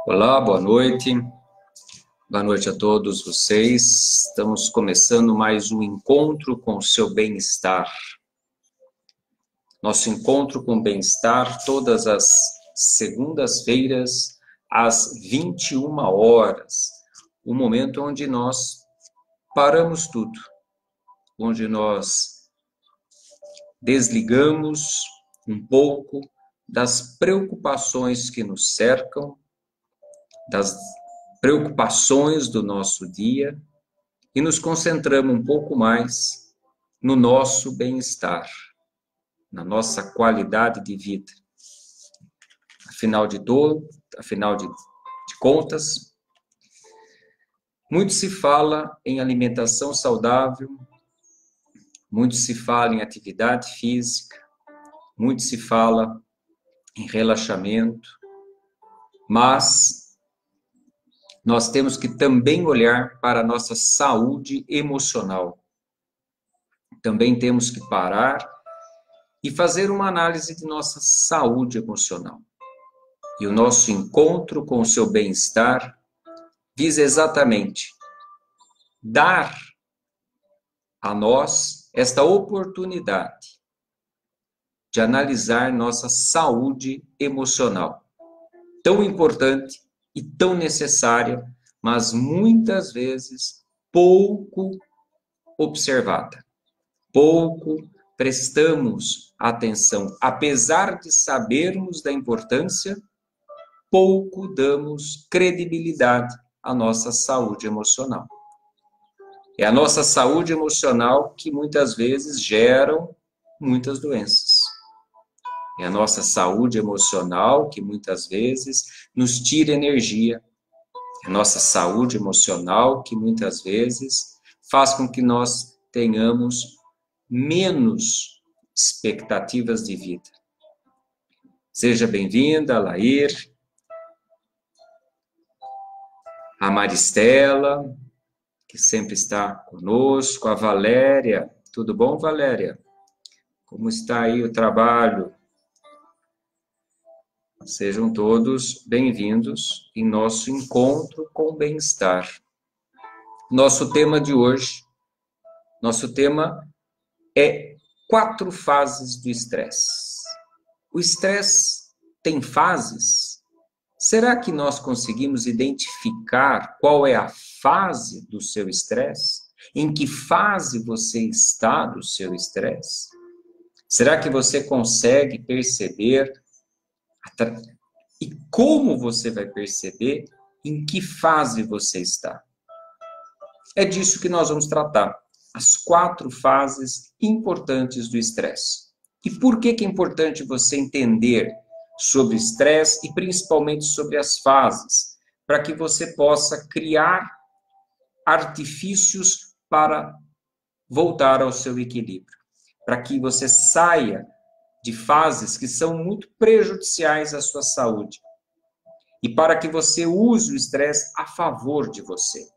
Olá, boa noite. Boa noite a todos vocês. Estamos começando mais um encontro com o seu bem-estar. Nosso encontro com bem-estar todas as segundas-feiras às 21 horas. O momento onde nós paramos tudo, onde nós desligamos um pouco das preocupações que nos cercam, das preocupações do nosso dia e nos concentramos um pouco mais no nosso bem-estar, na nossa qualidade de vida. Afinal de contas, muito se fala em alimentação saudável, muito se fala em atividade física, muito se fala em relaxamento, mas nós temos que também olhar para a nossa saúde emocional. Também temos que parar e fazer uma análise de nossa saúde emocional. E o nosso encontro com o seu bem-estar visa exatamente dar a nós esta oportunidade de analisar nossa saúde emocional. Tão importante e tão necessária, mas muitas vezes pouco observada. Pouco prestamos atenção. Apesar de sabermos da importância, pouco damos credibilidade à nossa saúde emocional. É a nossa saúde emocional que muitas vezes geram muitas doenças. É a nossa saúde emocional que muitas vezes nos tira energia. É a nossa saúde emocional que muitas vezes faz com que nós tenhamos menos expectativas de vida. Seja bem-vinda, Lair, a Maristela, que sempre está conosco, a Valéria. Tudo bom, Valéria? Como está aí o trabalho? Sejam todos bem-vindos em nosso encontro com o bem-estar. Nosso tema de hoje, nosso tema é 4 fases do estresse. O estresse tem fases? Será que nós conseguimos identificar qual é a fase do seu estresse? Em que fase você está do seu estresse? Será que você consegue perceber e como você vai perceber em que fase você está? É disso que nós vamos tratar. As 4 fases importantes do estresse. E por que é importante você entender sobre o estresse e principalmente sobre as fases? Para que você possa criar artifícios para voltar ao seu equilíbrio. Para que você saia de fases que são muito prejudiciais à sua saúde. E para que você use o estresse a favor de você.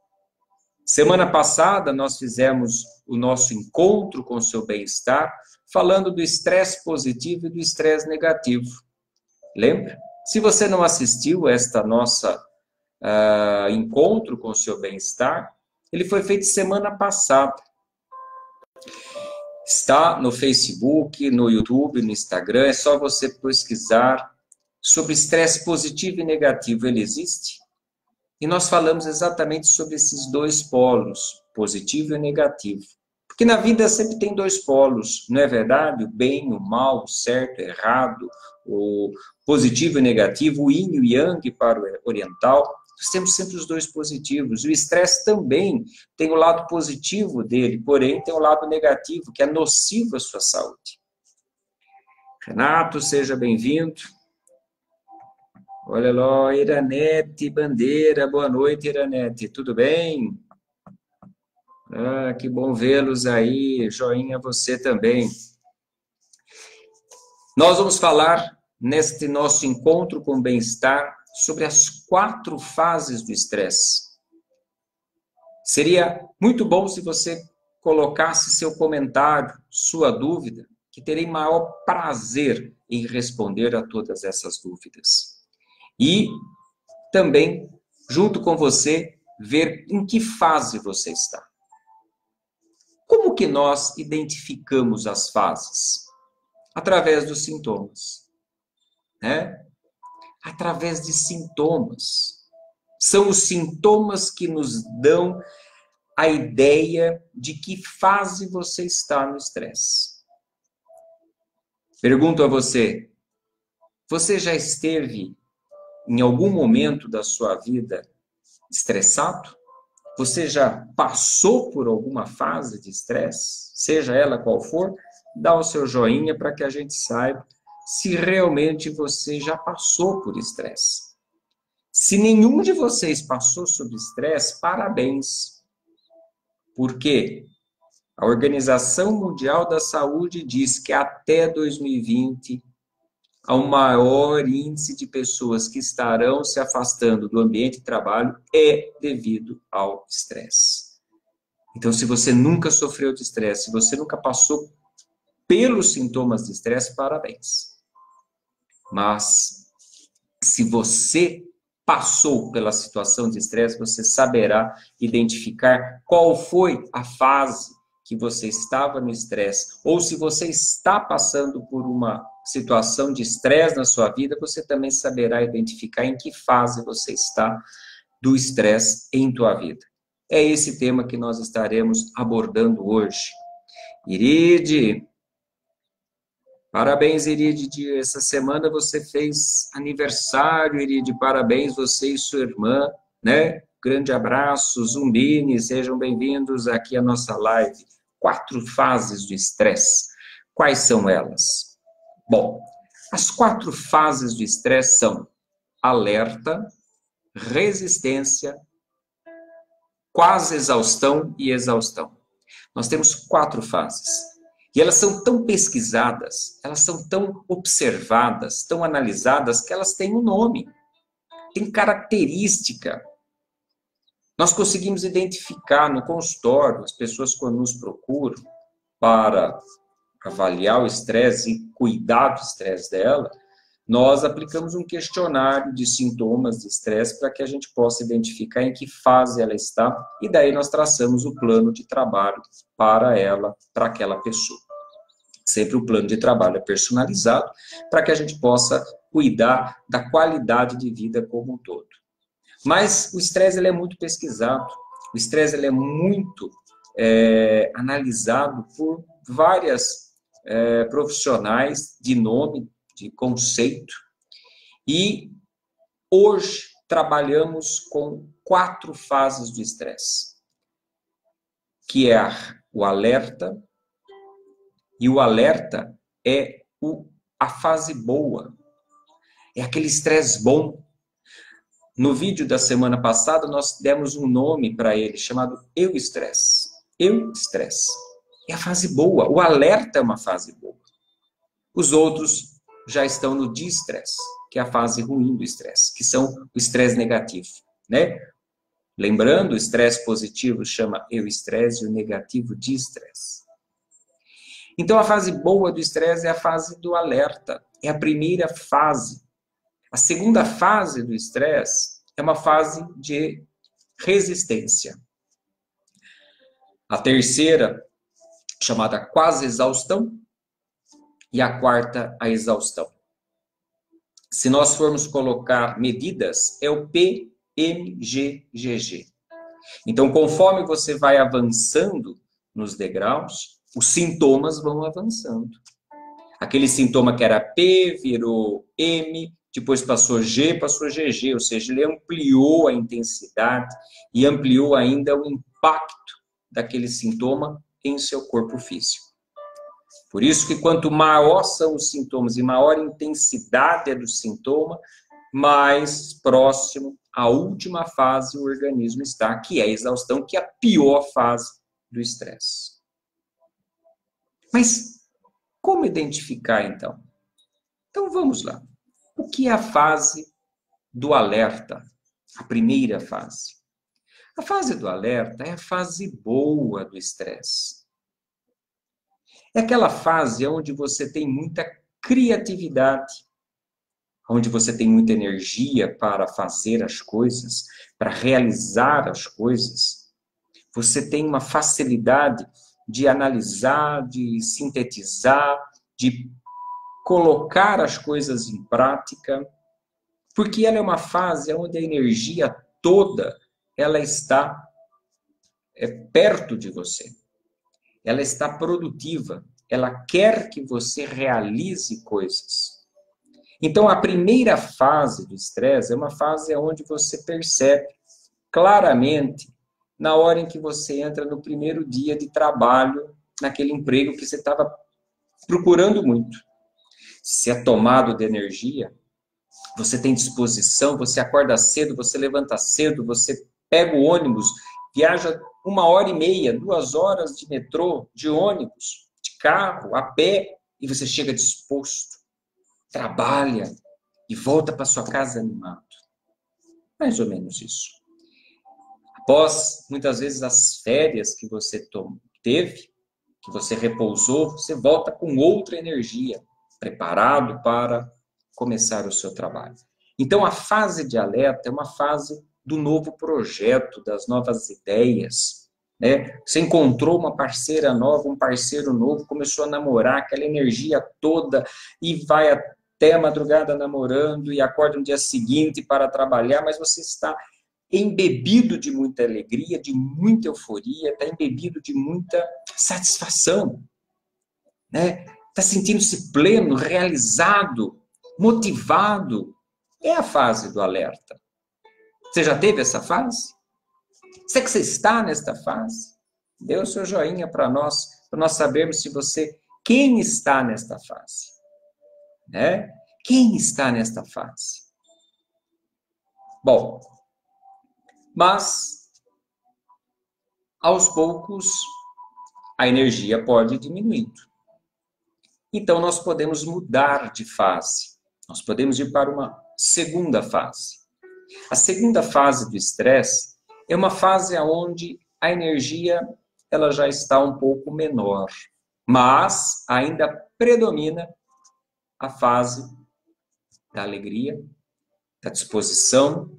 Semana passada, nós fizemos o nosso encontro com o seu bem-estar, falando do estresse positivo e do estresse negativo. Lembra? Se você não assistiu a esta nossa encontro com o seu bem-estar, ele foi feito semana passada. Está no Facebook, no YouTube, no Instagram, é só você pesquisar sobre estresse positivo e negativo, ele existe? E nós falamos exatamente sobre esses 2 polos, positivo e negativo. Porque na vida sempre tem 2 polos, não é verdade? O bem, o mal, o certo, o errado, o positivo e negativo, o yin e o yang para o oriental. Nós temos sempre os 2 positivos. O estresse também tem o lado positivo dele, porém tem o lado negativo, que é nocivo à sua saúde. Renato, seja bem-vindo. Olha lá, Iranete Bandeira, boa noite, Iranete, tudo bem? Ah, que bom vê-los aí, joinha você também. Nós vamos falar, neste nosso encontro com o bem-estar, sobre as 4 fases do estresse. Seria muito bom se você colocasse seu comentário, sua dúvida, que terei maior prazer em responder a todas essas dúvidas. E também, junto com você, ver em que fase você está. Como que nós identificamos as fases? Através dos sintomas, né? Através de sintomas. São os sintomas que nos dão a ideia de que fase você está no estresse. Pergunto a você, você já esteve em algum momento da sua vida estressado? Você já passou por alguma fase de estresse? Seja ela qual for, dá o seu joinha para que a gente saiba se realmente você já passou por estresse. Se nenhum de vocês passou por estresse, parabéns. Por quê? A Organização Mundial da Saúde diz que até 2020 há um maior índice de pessoas que estarão se afastando do ambiente de trabalho é devido ao estresse. Então, se você nunca sofreu de estresse, se você nunca passou pelos sintomas de estresse, parabéns. Mas, se você passou pela situação de estresse, você saberá identificar qual foi a fase que você estava no estresse, ou se você está passando por uma situação de estresse na sua vida, você também saberá identificar em que fase você está do estresse em tua vida. É esse tema que nós estaremos abordando hoje. Iride, parabéns, Iride, essa semana você fez aniversário, Iride, parabéns você e sua irmã, né? Grande abraço, Zumbini, sejam bem-vindos aqui à nossa live. 4 fases do estresse. Quais são elas? Bom, as 4 fases do estresse são alerta, resistência, quase exaustão e exaustão. Nós temos 4 fases. E elas são tão pesquisadas, elas são tão observadas, tão analisadas, que elas têm um nome, têm característica. Nós conseguimos identificar no consultório, as pessoas quando nos procuram para avaliar o estresse e cuidar do estresse dela, nós aplicamos um questionário de sintomas de estresse para que a gente possa identificar em que fase ela está e daí nós traçamos o plano de trabalho para ela, para aquela pessoa. Sempre o plano de trabalho é personalizado para que a gente possa cuidar da qualidade de vida como um todo. Mas o estresse ele é muito pesquisado, o estresse ele é muito analisado por várias profissionais de nome, de conceito, e hoje trabalhamos com 4 fases do estresse, que é o alerta, e o alerta é a fase boa, é aquele estresse bom. No vídeo da semana passada, nós demos um nome para ele, chamado eustresse. Eustresse. É a fase boa. O alerta é uma fase boa. Os outros já estão no distresse, que é a fase ruim do estresse, que são o estresse negativo, né? Lembrando, o estresse positivo chama eustresse e o negativo distresse. Então, a fase boa do estresse é a fase do alerta. É a primeira fase. A segunda fase do estresse é uma fase de resistência. A terceira, chamada quase exaustão, e a quarta, a exaustão. Se nós formos colocar medidas, é o PMGGG. Então, conforme você vai avançando nos degraus, os sintomas vão avançando. Aquele sintoma que era P virou M, depois passou G, passou GG, ou seja, ele ampliou a intensidade e ampliou ainda o impacto daquele sintoma em seu corpo físico. Por isso que quanto maior são os sintomas e maior intensidade é do sintoma, mais próximo à última fase o organismo está, que é a exaustão, que é a pior fase do estresse. Mas como identificar, então? Então, vamos lá. O que é a fase do alerta? A primeira fase. A fase do alerta é a fase boa do estresse. É aquela fase onde você tem muita criatividade. onde você tem muita energia para fazer as coisas, para realizar as coisas, você tem uma facilidade de analisar, de sintetizar, de colocar as coisas em prática, porque ela é uma fase onde a energia toda ela está perto de você. Ela está produtiva, ela quer que você realize coisas. Então, a primeira fase do estresse é uma fase onde você percebe claramente na hora em que você entra no primeiro dia de trabalho, naquele emprego que você estava procurando muito. Se é tomado de energia, você tem disposição, você acorda cedo, você levanta cedo, você pega o ônibus, viaja 1h30, 2 horas de metrô, de ônibus, de carro, a pé, e você chega disposto, trabalha e volta para sua casa animado. Mais ou menos isso. Após, muitas vezes, as férias que você teve, que você repousou, você volta com outra energia, preparado para começar o seu trabalho. Então, a fase de alerta é uma fase do novo projeto, das novas ideias, né? Você encontrou uma parceira nova, um parceiro novo, começou a namorar, aquela energia toda, e vai até a madrugada namorando, e acorda no dia seguinte para trabalhar, mas você está embebido de muita alegria, de muita euforia, está embebido de muita satisfação, né? Está sentindo-se pleno, realizado, motivado. É a fase do alerta. Você já teve essa fase? Será que você está nesta fase? Dê o seu joinha para nós sabermos se você, quem está nesta fase, né? Quem está nesta fase? Bom, mas aos poucos a energia pode ir diminuindo. Então nós podemos mudar de fase. Nós podemos ir para uma segunda fase. A segunda fase do estresse é uma fase onde a energia ela já está um pouco menor, mas ainda predomina a fase da alegria, da disposição,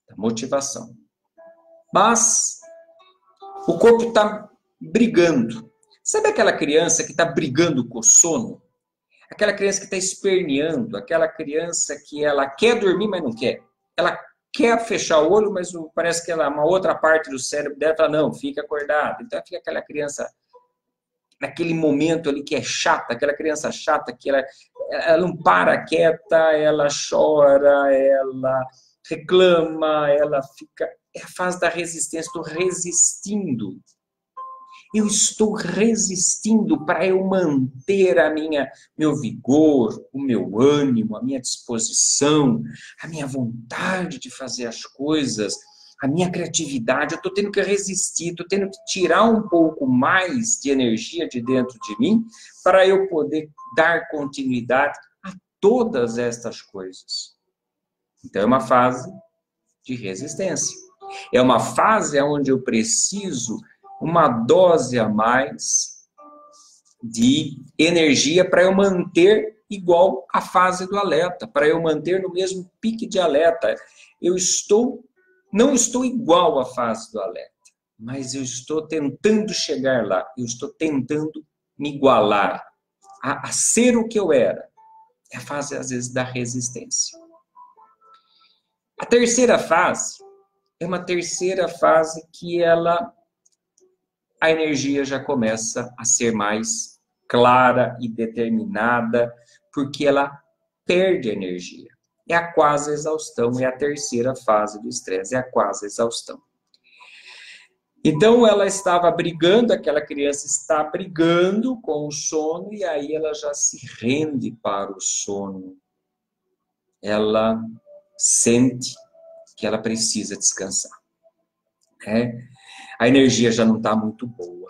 da motivação. Mas o corpo está brigando. Sabe aquela criança que está brigando com o sono? Aquela criança que está esperneando, aquela criança que ela quer dormir, mas não quer. Ela quer fechar o olho, mas parece que uma outra parte do cérebro dela fala, não, fica acordado. Então fica aquela criança, naquele momento ali que é chata, aquela criança chata que ela não para quieta, ela chora, ela reclama, ela fica... É a fase da resistência, estou resistindo. Eu estou resistindo para eu manter meu vigor, o meu ânimo, a minha disposição, a minha vontade de fazer as coisas, a minha criatividade. Eu estou tendo que resistir, estou tendo que tirar um pouco mais de energia de dentro de mim para eu poder dar continuidade a todas estas coisas. Então, é uma fase de resistência. É uma fase onde eu preciso uma dose a mais de energia para eu manter igual a fase do alerta, para eu manter no mesmo pique de alerta. Não estou igual à fase do alerta, mas eu estou tentando chegar lá, eu estou tentando me igualar a ser o que eu era. É a fase, às vezes, da resistência. A terceira fase é uma terceira fase que a energia já começa a ser mais clara e determinada, porque ela perde energia. É a quase exaustão, é a terceira fase do estresse, é a quase exaustão. Então, ela estava brigando, aquela criança está brigando com o sono, e aí ela já se rende para o sono. Ela sente que ela precisa descansar. A energia já não está muito boa.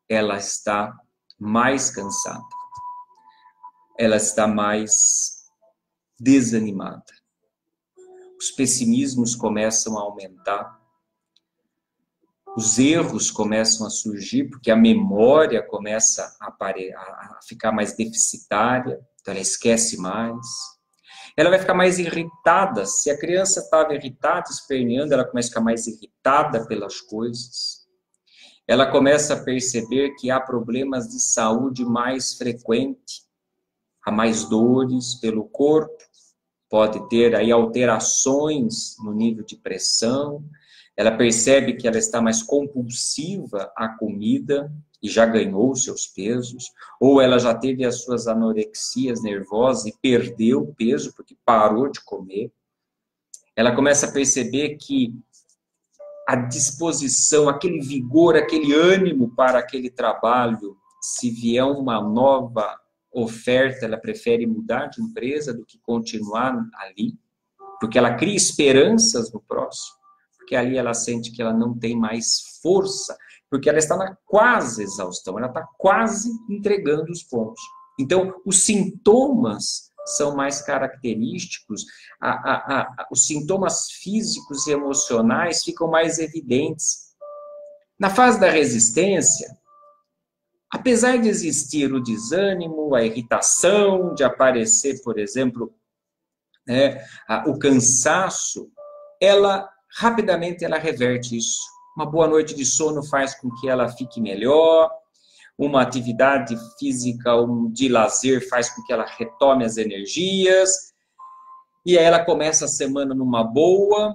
Ela está mais cansada. Ela está mais desanimada. Os pessimismos começam a aumentar. Os erros começam a surgir, porque a memória começa a ficar mais deficitária. Então ela esquece mais. Ela vai ficar mais irritada. Se a criança estava irritada, esperneando, ela começa a ficar mais irritada pelas coisas. Ela começa a perceber que há problemas de saúde mais frequentes, há mais dores pelo corpo, pode ter aí alterações no nível de pressão. Ela percebe que ela está mais compulsiva à comida e já ganhou os seus pesos, ou ela já teve as suas anorexias nervosas e perdeu o peso porque parou de comer. Ela começa a perceber que a disposição, aquele vigor, aquele ânimo para aquele trabalho, se vier uma nova oferta, ela prefere mudar de empresa do que continuar ali, porque ela cria esperanças no próximo, porque ali ela sente que ela não tem mais força, porque ela está na quase exaustão, ela está quase entregando os pontos. Então, os sintomas são mais característicos, os sintomas físicos e emocionais ficam mais evidentes. Na fase da resistência, apesar de existir o desânimo, a irritação, de aparecer, por exemplo, o cansaço, ela rapidamente ela reverte isso. Uma boa noite de sono faz com que ela fique melhor, uma atividade física de lazer faz com que ela retome as energias, e aí ela começa a semana numa boa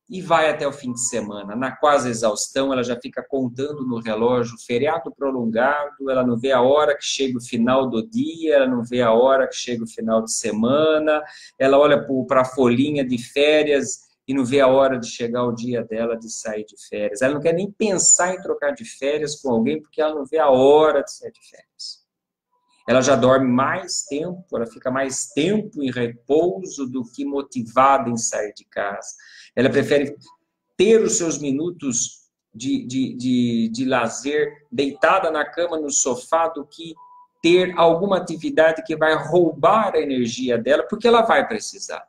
e vai até o fim de semana. Na quase exaustão, ela já fica contando no relógio, feriado prolongado, ela não vê a hora que chega o final do dia, ela não vê a hora que chega o final de semana, ela olha para a folhinha de férias e não vê a hora de chegar o dia dela de sair de férias. Ela não quer nem pensar em trocar de férias com alguém, porque ela não vê a hora de sair de férias. Ela já dorme mais tempo, ela fica mais tempo em repouso do que motivada em sair de casa. Ela prefere ter os seus minutos de lazer deitada na cama, no sofá, do que ter alguma atividade que vai roubar a energia dela, porque ela vai precisar.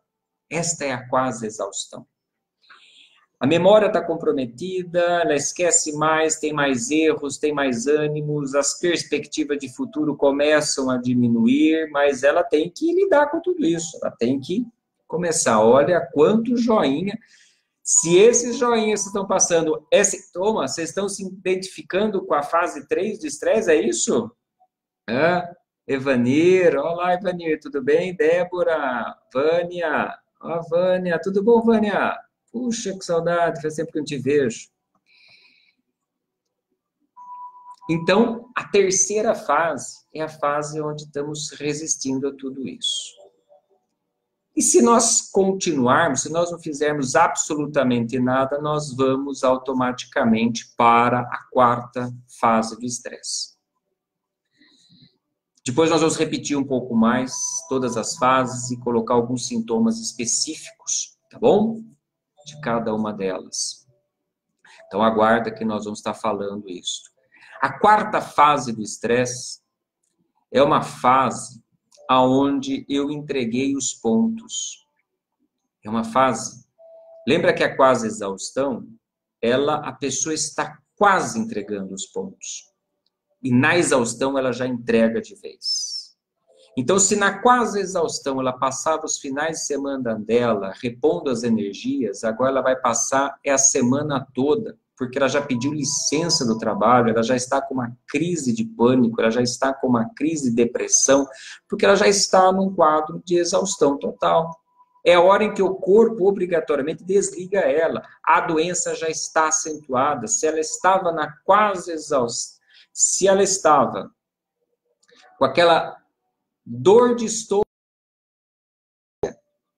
Esta é a quase exaustão. A memória está comprometida, ela esquece mais, tem mais erros, tem mais ânimos, as perspectivas de futuro começam a diminuir, mas ela tem que lidar com tudo isso, ela tem que começar. Olha quanto joinha. Se esses joinhas estão passando é sintoma, vocês estão se identificando com a fase 3 de estresse, é isso? Evanir, olá Evanir, tudo bem? Débora, Vânia, Vânia, tudo bom, Vânia? Puxa, que saudade, faz tempo que eu não te vejo. Então, a terceira fase é a fase onde estamos resistindo a tudo isso. E se nós continuarmos, se nós não fizermos absolutamente nada, nós vamos automaticamente para a quarta fase do estresse. Depois nós vamos repetir um pouco mais todas as fases e colocar alguns sintomas específicos, tá bom? De cada uma delas. Então aguarda que nós vamos estar falando isso. A quarta fase do estresse é uma fase aonde eu entreguei os pontos. É uma fase. Lembra que a quase exaustão, a pessoa está quase entregando os pontos. E na exaustão ela já entrega de vez. Então, se na quase exaustão ela passava os finais de semana dela repondo as energias, agora ela vai passar a semana toda, porque ela já pediu licença do trabalho, ela já está com uma crise de pânico, ela já está com uma crise de depressão, porque ela já está num quadro de exaustão total. É a hora em que o corpo obrigatoriamente desliga ela. A doença já está acentuada. Se ela estava na quase exaustão, se ela estava com aquela dor de estômago,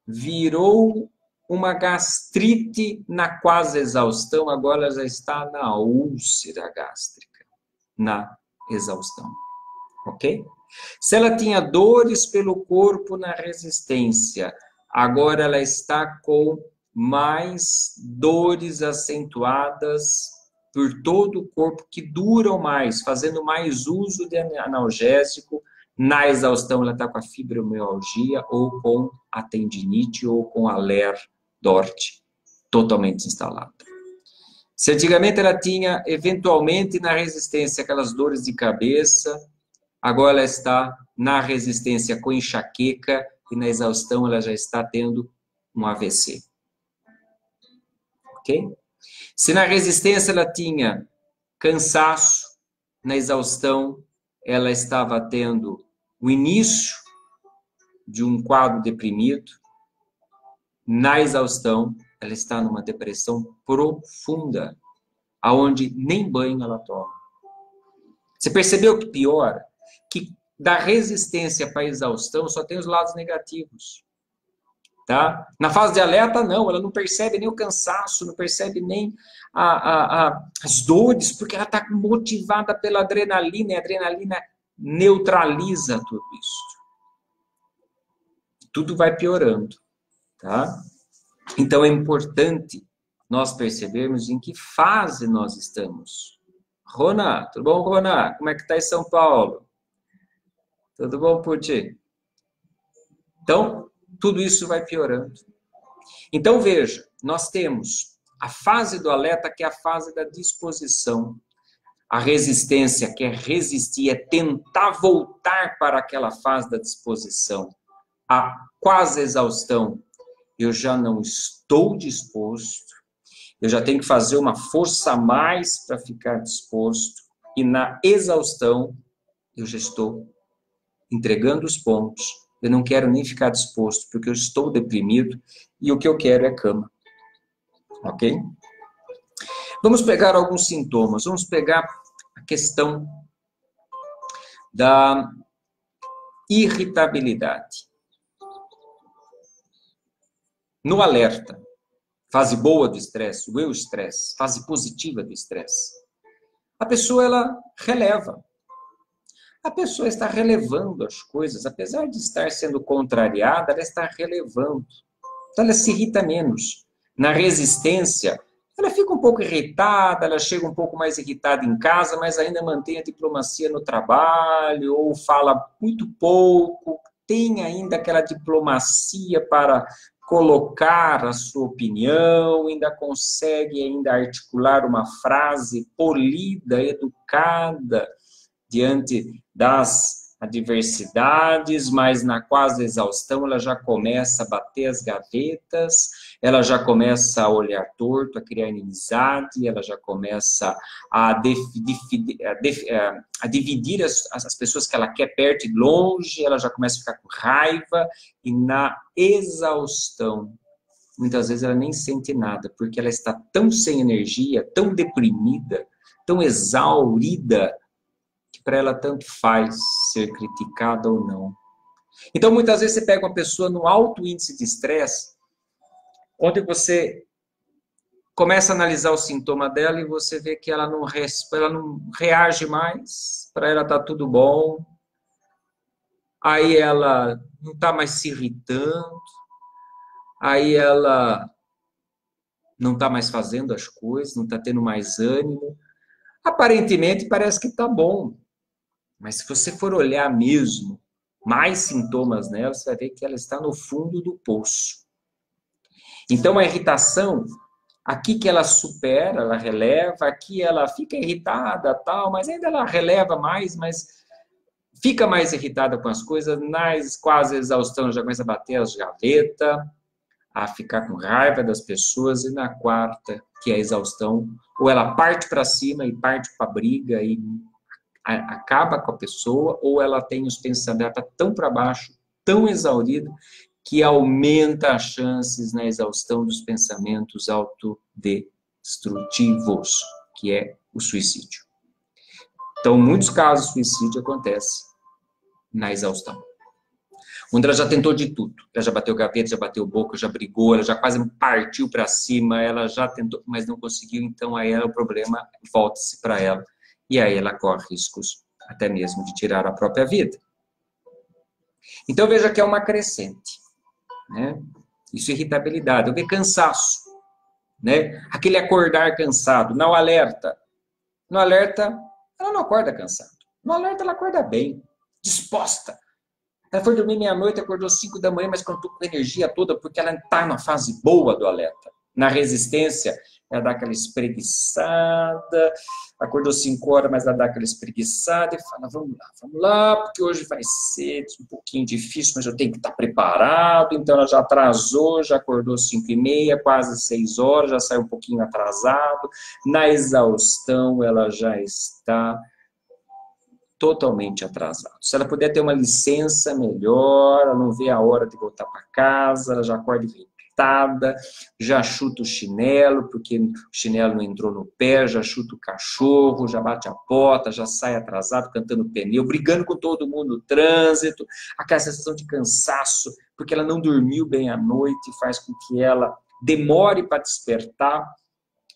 virou uma gastrite na quase exaustão, agora ela já está na úlcera gástrica, na exaustão, ok? Se ela tinha dores pelo corpo na resistência, agora ela está com mais dores acentuadas por todo o corpo, que duram mais, fazendo mais uso de analgésico. Na exaustão, ela está com a fibromialgia, ou com a tendinite, ou com a LER-DORT totalmente instalada. Se antigamente ela tinha, eventualmente, na resistência, aquelas dores de cabeça, agora ela está na resistência com enxaqueca, e na exaustão ela já está tendo um AVC. Ok? Se na resistência ela tinha cansaço, na exaustão ela estava tendo o início de um quadro deprimido, na exaustão ela está numa depressão profunda, aonde nem banho ela toma. Você percebeu que piora? Que da resistência para a exaustão só tem os lados negativos. Tá? Na fase de alerta, não, ela não percebe nem o cansaço, não percebe nem as dores, porque ela está motivada pela adrenalina, e a adrenalina neutraliza tudo isso. Tudo vai piorando. Tá? Então é importante nós percebermos em que fase nós estamos. Rona, tudo bom, Rona? Como é que está em São Paulo? Tudo bom por ti? Então, tudo isso vai piorando. Então, veja, nós temos a fase do alerta, que é a fase da disposição. A resistência, que é resistir, é tentar voltar para aquela fase da disposição. A quase exaustão, eu já não estou disposto, eu já tenho que fazer uma força a mais para ficar disposto. E na exaustão, eu já estou entregando os pontos. Eu não quero nem ficar disposto, porque eu estou deprimido e o que eu quero é cama. Ok? Vamos pegar alguns sintomas. Vamos pegar a questão da irritabilidade. No alerta, fase boa do estresse, o eu-estresse, fase positiva do estresse, a pessoa, ela releva. A pessoa está relevando as coisas, apesar de estar sendo contrariada, ela está relevando. Então, ela se irrita menos. Na resistência, ela fica um pouco irritada, ela chega um pouco mais irritada em casa, mas ainda mantém a diplomacia no trabalho, ou fala muito pouco, tem ainda aquela diplomacia para colocar a sua opinião, ainda consegue ainda articular uma frase polida, educada, diante das adversidades, mas na quase exaustão ela já começa a bater as gavetas, ela já começa a olhar torto, a criar inimizade, ela já começa a dividir as pessoas que ela quer perto e longe, ela já começa a ficar com raiva, e na exaustão, muitas vezes ela nem sente nada, porque ela está tão sem energia, tão deprimida, tão exaurida, para ela tanto faz ser criticada ou não. Então, muitas vezes você pega uma pessoa no alto índice de estresse, onde você começa a analisar o sintoma dela e você vê que ela não reage mais, para ela está tudo bom, aí ela não está mais se irritando, aí ela não está mais fazendo as coisas, não está tendo mais ânimo. Aparentemente parece que está bom. Mas se você for olhar mesmo mais sintomas nela, você vai ver que ela está no fundo do poço. Então, a irritação, aqui que ela supera, ela releva, aqui ela fica irritada, tal, mas ainda ela releva mais, mas fica mais irritada com as coisas, nas quase exaustão já começa a bater as gavetas, a ficar com raiva das pessoas, e na quarta, que é a exaustão, ou ela parte para cima e parte para a briga e acaba com a pessoa, ou ela tem os pensamentos, ela está tão para baixo, tão exaurida, que aumenta as chances na exaustão dos pensamentos autodestrutivos, que é o suicídio. Então, em muitos casos, o suicídio acontece na exaustão. Onde ela já tentou de tudo. Ela já bateu gaveta, já bateu boca, já brigou, ela já quase partiu para cima, ela já tentou, mas não conseguiu, então aí o problema volta-se para ela. E aí ela corre riscos até mesmo de tirar a própria vida. Então veja que é uma crescente, né? Isso é irritabilidade. Eu vejo cansaço, né? Aquele acordar cansado. No alerta, ela não acorda cansada. No alerta ela acorda bem, disposta. Ela foi dormir meia-noite, acordou 5 da manhã, mas contou com energia toda, porque ela está na fase boa do alerta. Na resistência, ela dá aquela espreguiçada, acordou 5 horas, mas ela dá aquela espreguiçada e fala, vamos lá, porque hoje vai ser um pouquinho difícil, mas eu tenho que estar preparado, então ela já atrasou, já acordou 5h30, quase 6 horas, já saiu um pouquinho atrasado, na exaustão ela já está totalmente atrasado. Se ela puder ter uma licença melhor, ela não vê a hora de voltar para casa, ela já acorda irritada, já chuta o chinelo, porque o chinelo não entrou no pé, já chuta o cachorro, já bate a porta, já sai atrasado, cantando pneu, brigando com todo mundo no trânsito, aquela sensação de cansaço, porque ela não dormiu bem à noite, faz com que ela demore para despertar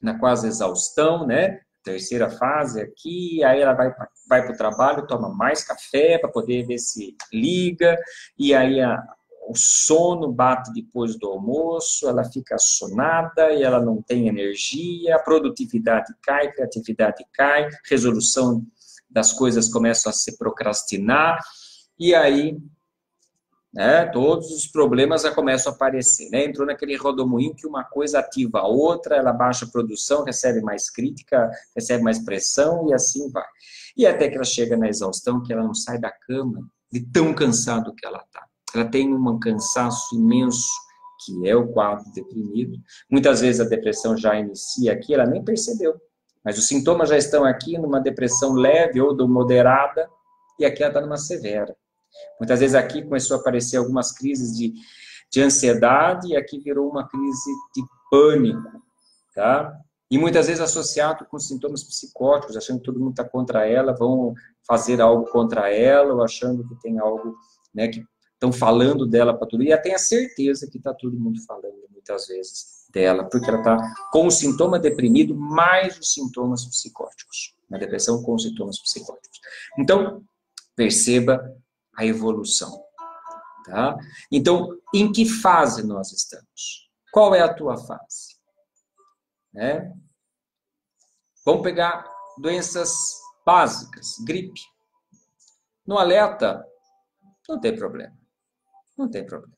na quase exaustão, né? Terceira fase aqui, aí ela vai para o trabalho, toma mais café para poder ver se liga, e aí o sono bate depois do almoço, ela fica sonada e ela não tem energia, a produtividade cai, a criatividade cai, resolução das coisas começa a se procrastinar, e aí né, todos os problemas já começam a aparecer, né? Entrou naquele rodomoinho que uma coisa ativa a outra, ela baixa a produção, recebe mais crítica, recebe mais pressão e assim vai. E até que ela chega na exaustão, que ela não sai da cama de tão cansado que ela está. Ela tem um cansaço imenso, que é o quadro deprimido. Muitas vezes a depressão já inicia aqui, ela nem percebeu, mas os sintomas já estão aqui numa depressão leve ou moderada, e aqui ela está numa severa. Muitas vezes aqui começou a aparecer algumas crises de ansiedade e aqui virou uma crise de pânico, tá? E muitas vezes associado com sintomas psicóticos, achando que todo mundo está contra ela, vão fazer algo contra ela, ou achando que tem algo, né, que estão falando dela para tudo. E ela tem a certeza que está todo mundo falando, muitas vezes, dela, porque ela está com o sintoma deprimido mais os sintomas psicóticos. Na depressão com os sintomas psicóticos. Então, perceba a evolução, tá? Então, em que fase nós estamos? Qual é a tua fase? Né? Vamos pegar doenças básicas, gripe. No alerta, não tem problema. Não tem problema.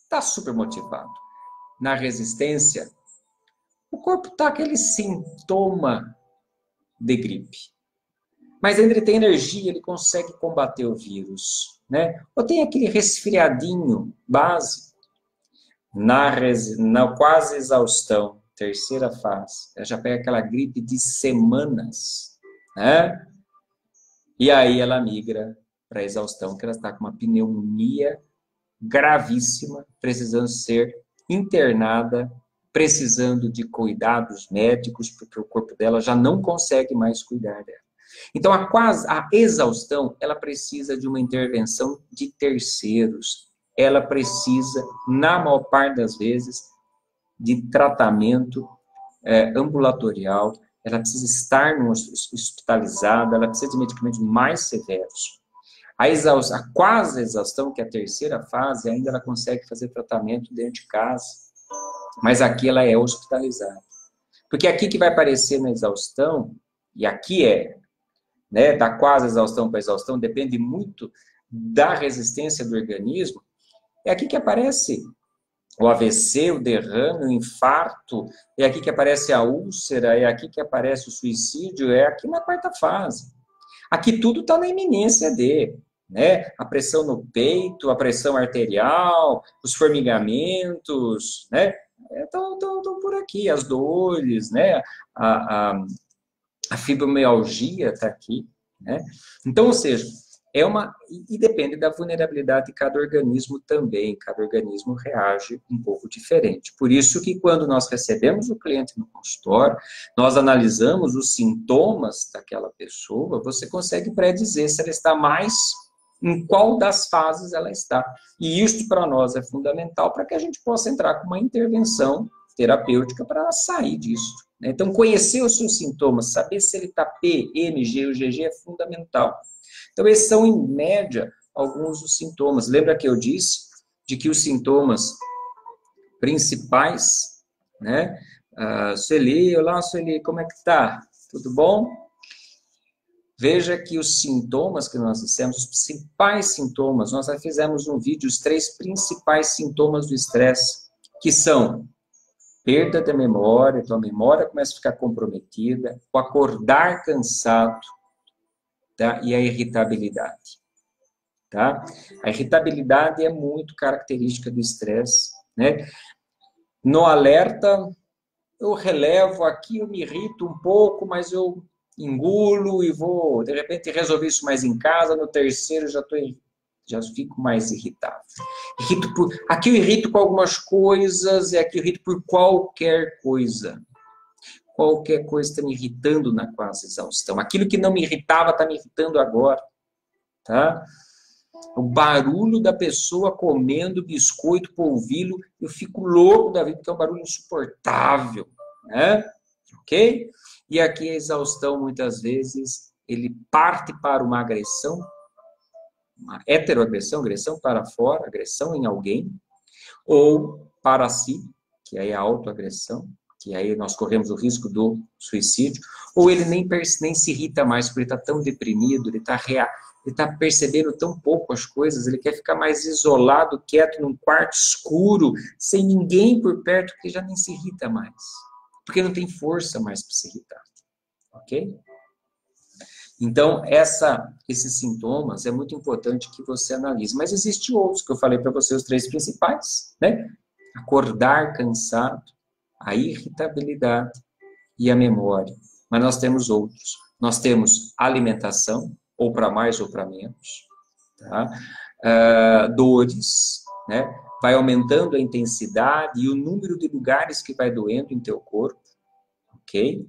Está super motivado. Na resistência, o corpo está aquele sintoma de gripe. Mas ainda ele tem energia, ele consegue combater o vírus, né? Ou tem aquele resfriadinho básico, na quase exaustão, terceira fase, ela já pega aquela gripe de semanas, né? E aí ela migra para a exaustão, que ela está com uma pneumonia gravíssima, precisando ser internada, precisando de cuidados médicos, porque o corpo dela já não consegue mais cuidar dela. Então, a exaustão, ela precisa de uma intervenção de terceiros. Ela precisa, na maior parte das vezes, de tratamento ambulatorial. Ela precisa estar hospitalizada, ela precisa de medicamentos mais severos. A quase exaustão, que é a terceira fase, ainda ela consegue fazer tratamento dentro de casa. Mas aqui ela é hospitalizada. Porque aqui que vai aparecer na exaustão, e aqui né, da quase exaustão para exaustão, depende muito da resistência do organismo, é aqui que aparece o AVC, o derrame, o infarto, é aqui que aparece a úlcera, é aqui que aparece o suicídio, é aqui na quarta fase. Aqui tudo está na iminência né, a pressão no peito, a pressão arterial, os formigamentos, né, estão por aqui, as dores, né, a fibromialgia está aqui, né? Então, ou seja, e depende da vulnerabilidade de cada organismo também, cada organismo reage um pouco diferente. Por isso que quando nós recebemos o cliente no consultório, nós analisamos os sintomas daquela pessoa, você consegue predizer se ela está mais, em qual das fases ela está. E isso para nós é fundamental para que a gente possa entrar com uma intervenção terapêutica para ela sair disso. Então, conhecer os seus sintomas, saber se ele está P, M, G ou GG é fundamental. Então, esses são, em média, alguns dos sintomas. Lembra que eu disse de que os sintomas principais, né? Sueli, olá, Sueli, como é que está? Tudo bom? Veja que os sintomas que nós dissemos, os principais sintomas, nós já fizemos um vídeo, os 3 principais sintomas do estresse, que são perda da memória, tua memória começa a ficar comprometida, o acordar cansado, tá? E a irritabilidade, tá? A irritabilidade é muito característica do estresse, né? No alerta, eu relevo aqui, eu me irrito um pouco, mas eu engulo e vou, de repente, resolver isso mais em casa, no terceiro já fico mais irritado. Aqui eu irrito com algumas coisas, e aqui eu irrito por qualquer coisa. Qualquer coisa está me irritando na quase exaustão. Aquilo que não me irritava está me irritando agora, tá? O barulho da pessoa comendo biscoito, polvilho, eu fico louco da vida, porque é um barulho insuportável, né? Ok? E aqui a exaustão, muitas vezes, ele parte para uma agressão, uma heteroagressão, agressão para fora, agressão em alguém, ou para si, que aí é a autoagressão, que aí nós corremos o risco do suicídio, ou ele nem se irrita mais, porque ele está tão deprimido, ele está percebendo tão pouco as coisas, ele quer ficar mais isolado, quieto, num quarto escuro, sem ninguém por perto, que já nem se irrita mais, porque não tem força mais para se irritar, ok? Então, esses sintomas é muito importante que você analise. Mas existem outros, que eu falei para você, os 3 principais, né? Acordar cansado, a irritabilidade e a memória. Mas nós temos outros. Nós temos alimentação, ou para mais ou para menos. Tá? Dores, né? Vai aumentando a intensidade e o número de lugares que vai doendo em teu corpo. Ok?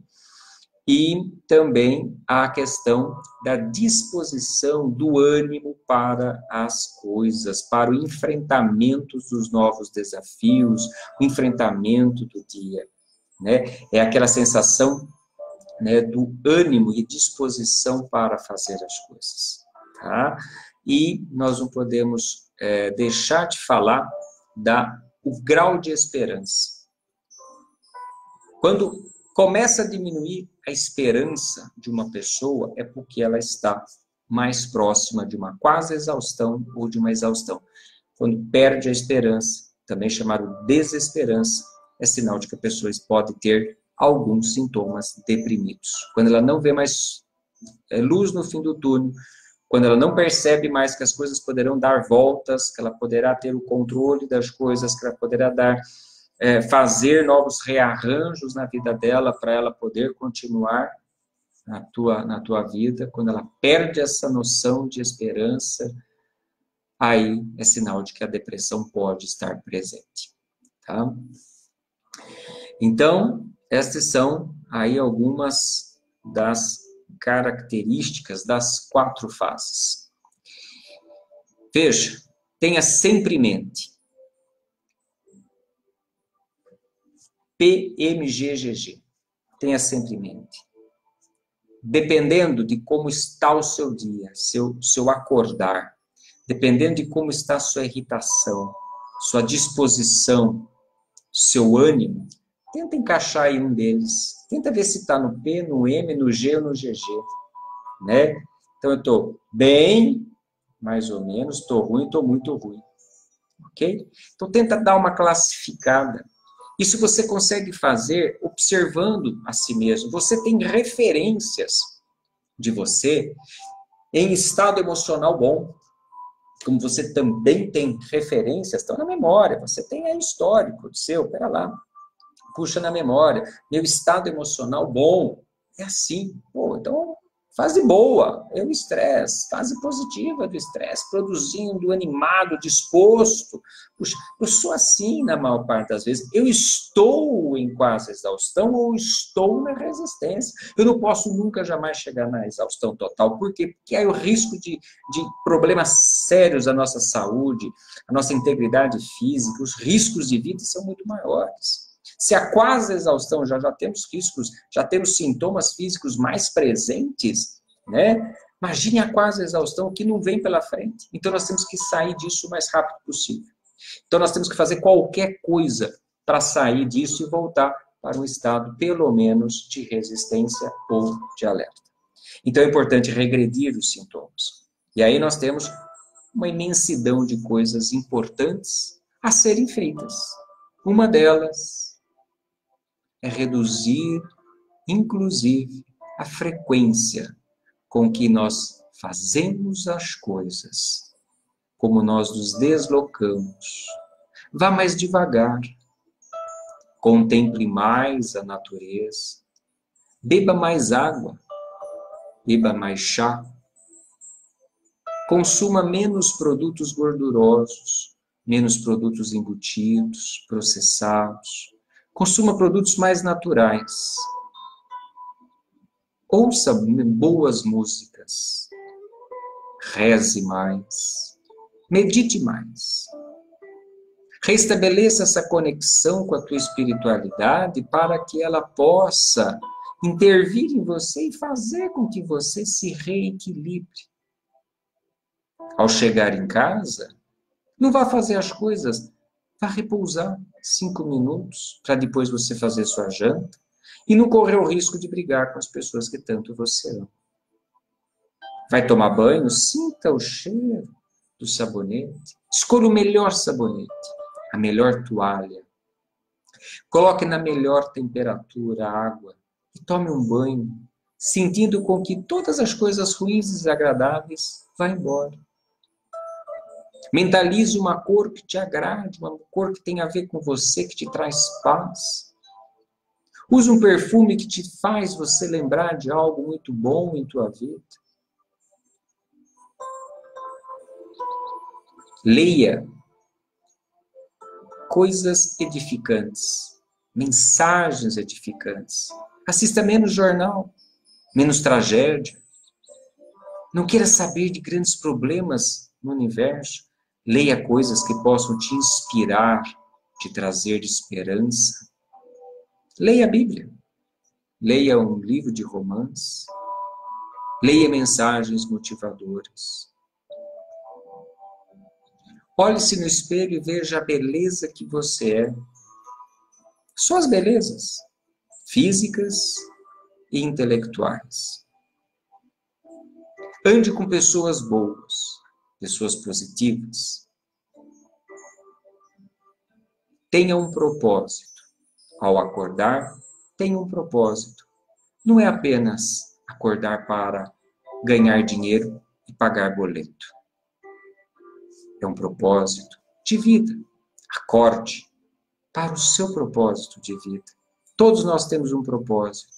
E também a questão da disposição do ânimo para as coisas, para o enfrentamento dos novos desafios, o enfrentamento do dia, né? É aquela sensação, né, do ânimo e disposição para fazer as coisas, tá? E nós não podemos deixar de falar o grau de esperança. Quando começa a diminuir a esperança de uma pessoa, é porque ela está mais próxima de uma quase exaustão ou de uma exaustão. Quando perde a esperança, também chamado desesperança, é sinal de que a pessoa pode ter alguns sintomas deprimidos. Quando ela não vê mais luz no fim do túnel, quando ela não percebe mais que as coisas poderão dar voltas, que ela poderá ter o controle das coisas, que ela poderá fazer novos rearranjos na vida dela para ela poder continuar na tua vida, quando ela perde essa noção de esperança, aí é sinal de que a depressão pode estar presente, tá? Então, estas são aí algumas das características das 4 fases. Veja, tenha sempre em mente PMGGG. Tenha sempre em mente. Dependendo de como está o seu dia, seu acordar, dependendo de como está a sua irritação, sua disposição, seu ânimo, tenta encaixar aí um deles. Tenta ver se está no P, no M, no G ou no GG. Né? Então, eu estou bem, mais ou menos, estou ruim, estou muito ruim. Ok? Então, tenta dar uma classificada. Isso você consegue fazer observando a si mesmo. Você tem referências de você em estado emocional bom. Como você também tem referências, estão na memória. Você tem aí histórico seu, pera lá. Puxa na memória. Meu estado emocional bom é assim. Pô, então, fase boa é o estresse. Fase positiva do estresse, produzindo, animado, disposto. Puxa, eu sou assim na maior parte das vezes. Eu estou em quase exaustão ou estou na resistência. Eu não posso nunca, jamais chegar na exaustão total. Por quê? Porque aí o risco de problemas sérios à nossa saúde, à nossa integridade física, os riscos de vida são muito maiores. Se a quase exaustão já temos riscos, já temos sintomas físicos mais presentes, né? Imagine a quase exaustão que não vem pela frente. Então nós temos que sair disso o mais rápido possível. Então nós temos que fazer qualquer coisa para sair disso e voltar para um estado, pelo menos, de resistência ou de alerta. Então é importante regredir os sintomas. E aí nós temos uma imensidão de coisas importantes a serem feitas. Uma delas é reduzir, inclusive, a frequência com que nós fazemos as coisas, como nós nos deslocamos. Vá mais devagar, contemple mais a natureza, beba mais água, beba mais chá, consuma menos produtos gordurosos, menos produtos embutidos, processados, consuma produtos mais naturais. Ouça boas músicas, reze mais, medite mais. Restabeleça essa conexão com a tua espiritualidade para que ela possa intervir em você e fazer com que você se reequilibre. Ao chegar em casa, não vá fazer as coisas, vá repousar 5 minutos para depois você fazer sua janta e não correr o risco de brigar com as pessoas que tanto você ama. Vai tomar banho? Sinta o cheiro do sabonete. Escolha o melhor sabonete, a melhor toalha. Coloque na melhor temperatura a água e tome um banho, sentindo com que todas as coisas ruins e desagradáveis vão embora. Mentalize uma cor que te agrade, uma cor que tem a ver com você, que te traz paz. Use um perfume que te faz você lembrar de algo muito bom em tua vida. Leia coisas edificantes, mensagens edificantes. Assista menos jornal, menos tragédia. Não queira saber de grandes problemas no universo. Leia coisas que possam te inspirar, te trazer de esperança. Leia a Bíblia. Leia um livro de romance. Leia mensagens motivadoras. Olhe-se no espelho e veja a beleza que você é. Só as belezas físicas e intelectuais. Ande com pessoas boas, pessoas positivas. Tenha um propósito. Ao acordar, tenha um propósito. Não é apenas acordar para ganhar dinheiro e pagar boleto. É um propósito de vida. Acorde para o seu propósito de vida. Todos nós temos um propósito.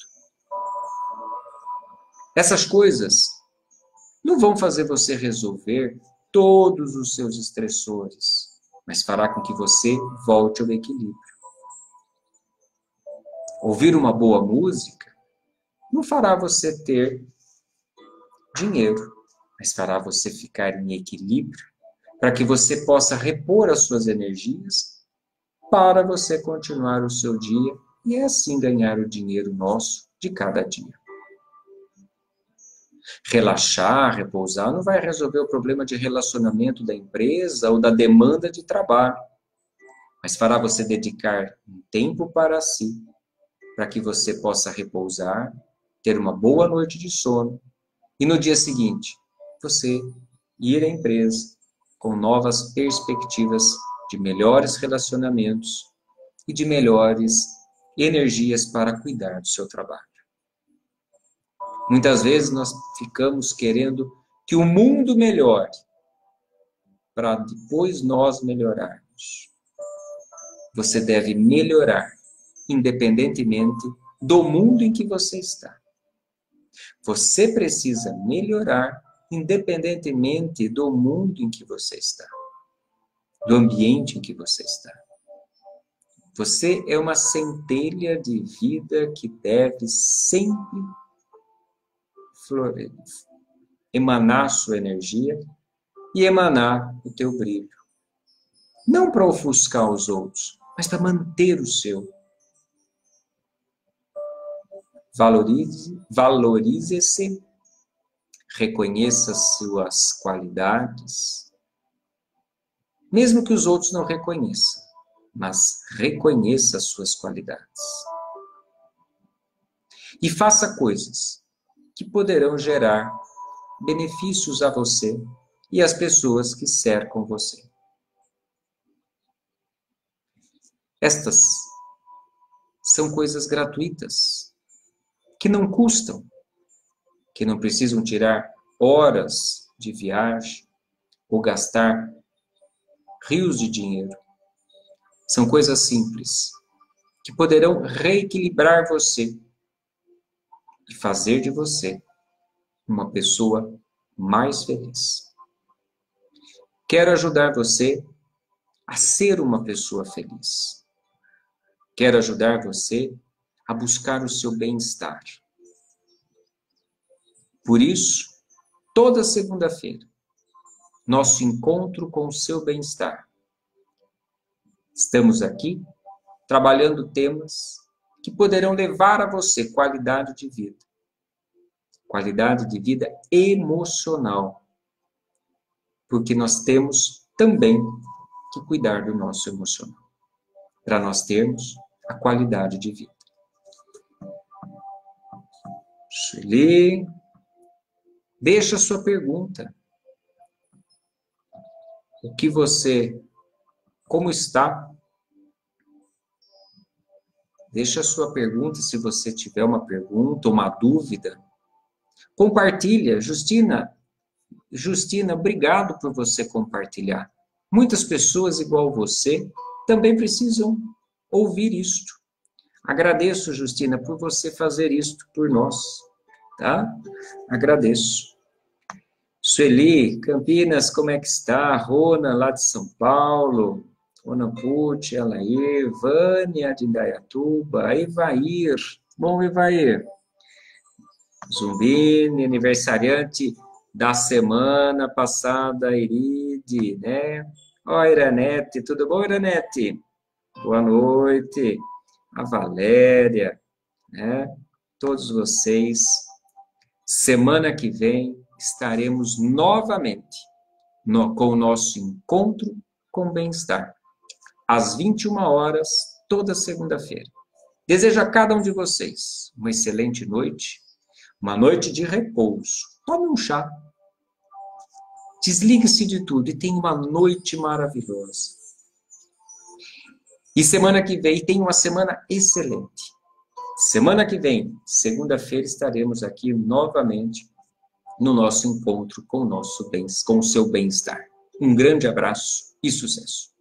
Essas coisas não vão fazer você resolver todos os seus estressores, mas fará com que você volte ao equilíbrio. Ouvir uma boa música não fará você ter dinheiro, mas fará você ficar em equilíbrio, para que você possa repor as suas energias para você continuar o seu dia e assim ganhar o dinheiro nosso de cada dia. Relaxar, repousar não vai resolver o problema de relacionamento da empresa ou da demanda de trabalho, mas fará você dedicar um tempo para si, para que você possa repousar, ter uma boa noite de sono e no dia seguinte você ir à empresa com novas perspectivas de melhores relacionamentos e de melhores energias para cuidar do seu trabalho. Muitas vezes nós ficamos querendo que o mundo melhore para depois nós melhorarmos. Você deve melhorar independentemente do mundo em que você está. Você precisa melhorar independentemente do mundo em que você está, do ambiente em que você está. Você é uma centelha de vida que deve sempre emanar sua energia e emanar o teu brilho. Não para ofuscar os outros, mas para manter o seu. Valorize-se, reconheça suas qualidades, mesmo que os outros não reconheçam, mas reconheça suas qualidades. E faça coisas que poderão gerar benefícios a você e às pessoas que cercam você. Estas São coisas gratuitas, que não custam, que não precisam tirar horas de viagem ou gastar rios de dinheiro. São coisas simples, que poderão reequilibrar você e fazer de você uma pessoa mais feliz. Quero ajudar você a ser uma pessoa feliz. Quero ajudar você a buscar o seu bem-estar. Por isso, toda segunda-feira, nosso encontro com o seu bem-estar. Estamos aqui trabalhando temas que poderão levar a você qualidade de vida. Qualidade de vida emocional. Porque nós temos também que cuidar do nosso emocional. Para nós termos a qualidade de vida. Sueli, deixa a sua pergunta. Como está? Deixa a sua pergunta, se você tiver uma pergunta, uma dúvida. Compartilha, Justina, obrigado por você compartilhar. Muitas pessoas igual você também precisam ouvir isto. Agradeço, Justina, por você fazer isto por nós, tá? Agradeço. Sueli, Campinas, como é que está? Rona, lá de São Paulo. Rona Pucci, Alair, Vânia de Indaiatuba, Evair. Bom, Evair. Zumbini, aniversariante da semana passada, Iride, né? Ó, Iranete, tudo bom, Iranete? Boa noite. A Valéria, né? Todos vocês. Semana que vem estaremos novamente com o nosso encontro com bem-estar, às 21 horas, toda segunda-feira. Desejo a cada um de vocês uma excelente noite, uma noite de repouso. Tome um chá. Desligue-se de tudo e tenha uma noite maravilhosa. E semana que vem, tenha uma semana excelente. Semana que vem, segunda-feira, estaremos aqui novamente no nosso encontro com o seu bem-estar. Um grande abraço e sucesso.